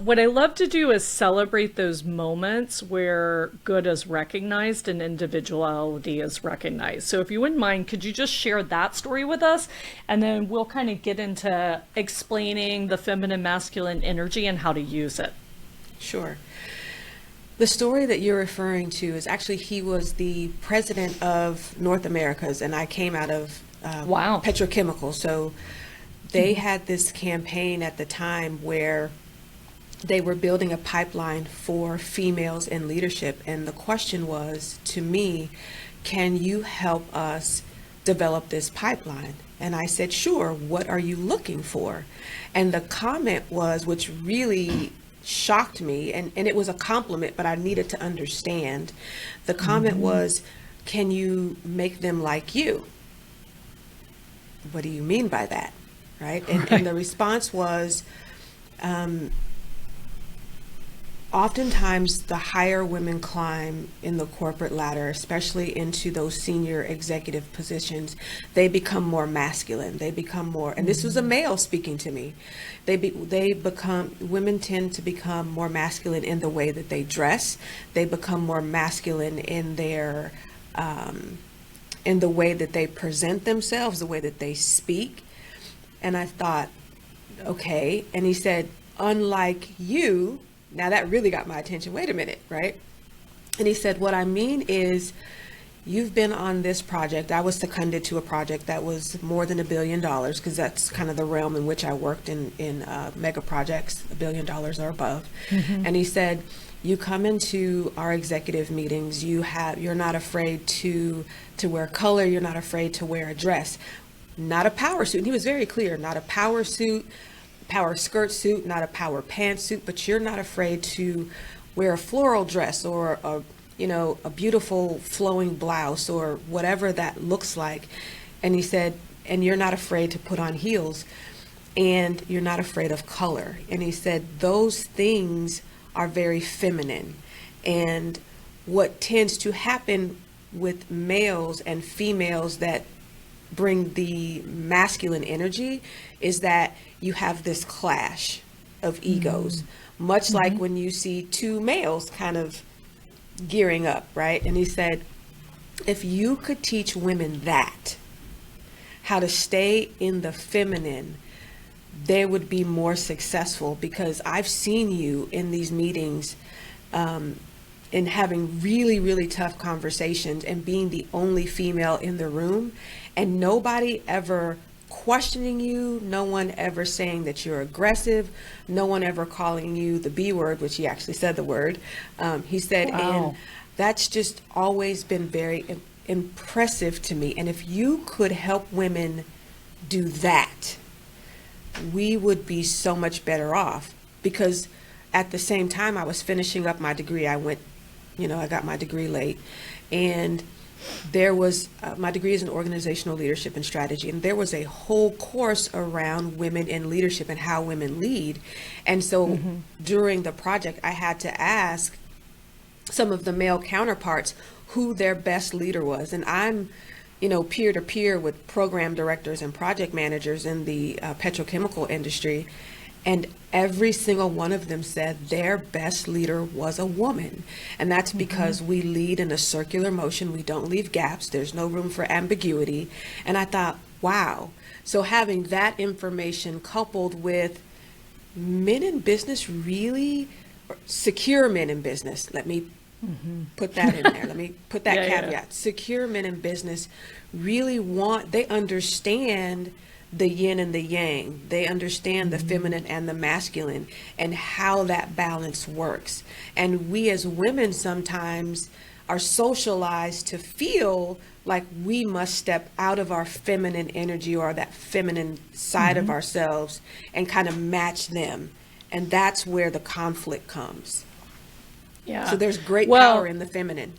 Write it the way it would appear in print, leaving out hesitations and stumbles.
What I love to do is celebrate those moments where good is recognized and individuality is recognized. So, if you wouldn't mind, could you just share that story with us? And then we'll kind of get into explaining the feminine masculine energy and how to use it. Sure. The story that you're referring to is actually, he was the president of North Americas, and I came out of Wow. petrochemical. So they had this campaign at the time where they were building a pipeline for females in leadership. And the question was to me, can you help us develop this pipeline? And I said, sure. What are you looking for? And the comment was, which really shocked me, and it was a compliment, but I needed to understand. The comment was, can you make them like you? What do you mean by that? Right? And the response was, oftentimes the higher women climb in the corporate ladder, especially into those senior executive positions, they become more masculine. They become more, and this was a male speaking to me. Women tend to become more masculine in the way that they dress. They become more masculine in their, in the way that they present themselves, the way that they speak. And I thought, okay. And he said, unlike you. Now that really got my attention. Wait a minute, right? And he said, what I mean is, you've been on this project. I was seconded to a project that was more than $1 billion, because that's kind of the realm in which I worked in mega projects, $1 billion or above. And he said, you come into our executive meetings, you're not afraid to wear color, you're not afraid to wear a dress, not a power suit. And he was very clear, not a power suit, power skirt suit, not a power pants suit, but you're not afraid to wear a floral dress or a beautiful flowing blouse or whatever that looks like. And he said, and you're not afraid to put on heels, and you're not afraid of color. And he said, those things are very feminine. And what tends to happen with males and females that bring the masculine energy is that you have this clash of egos, much like when you see two males kind of gearing up, right? And he said, if you could teach women that, how to stay in the feminine, they would be more successful. Because I've seen you in these meetings, in having really, really tough conversations and being the only female in the room, and nobody ever questioning you, no one ever saying that you're aggressive, no one ever calling you the B word, which he actually said the word. He said, Wow. and that's just always been very impressive to me. And if you could help women do that, we would be so much better off. Because at the same time I was finishing up my degree, I got my degree late, and there was, my degree is in organizational leadership and strategy, and there was a whole course around women in leadership and how women lead. And so during the project, I had to ask some of the male counterparts who their best leader was. And I'm, peer to peer with program directors and project managers in the petrochemical industry. And every single one of them said their best leader was a woman. And that's because we lead in a circular motion. We don't leave gaps. There's no room for ambiguity. And I thought, wow. So having that information coupled with men in business, really secure men in business, let me put that in there. Let me put that caveat. Yeah. Secure men in business really they understand the yin and the yang. They understand the feminine and the masculine and how that balance works. And we as women sometimes are socialized to feel like we must step out of our feminine energy or that feminine side of ourselves and kind of match them. And that's where the conflict comes. Yeah. So there's great power in the feminine.